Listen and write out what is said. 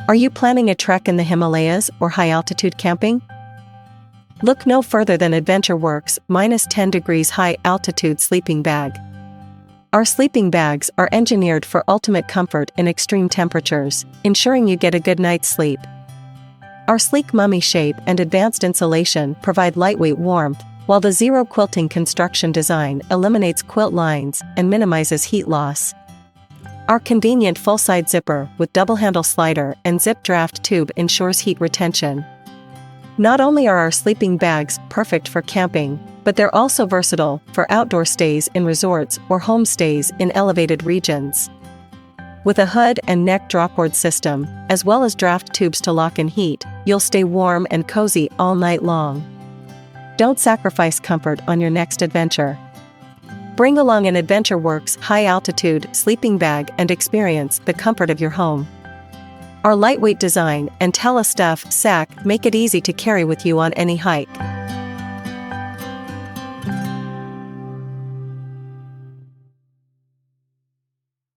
Are you planning a trek in the Himalayas or high-altitude camping? Look no further than Worx -10 degrees high-altitude sleeping bag. Our sleeping bags are engineered for ultimate comfort in extreme temperatures, ensuring you get a good night's sleep. Our sleek mummy shape and advanced insulation provide lightweight warmth, while the zero quilting construction design eliminates quilt lines and minimizes heat loss. Our convenient full-side zipper with double-handle slider and zip draft tube ensures heat retention. Not only are our sleeping bags perfect for camping, but they're also versatile for outdoor stays in resorts or home stays in elevated regions. With a hood and neck drawcord system, as well as draft tubes to lock in heat, you'll stay warm and cozy all night long. Don't sacrifice comfort on your next adventure. Bring along an Worx high-altitude sleeping bag and experience the comfort of your home. Our lightweight design and telestuff sack make it easy to carry with you on any hike.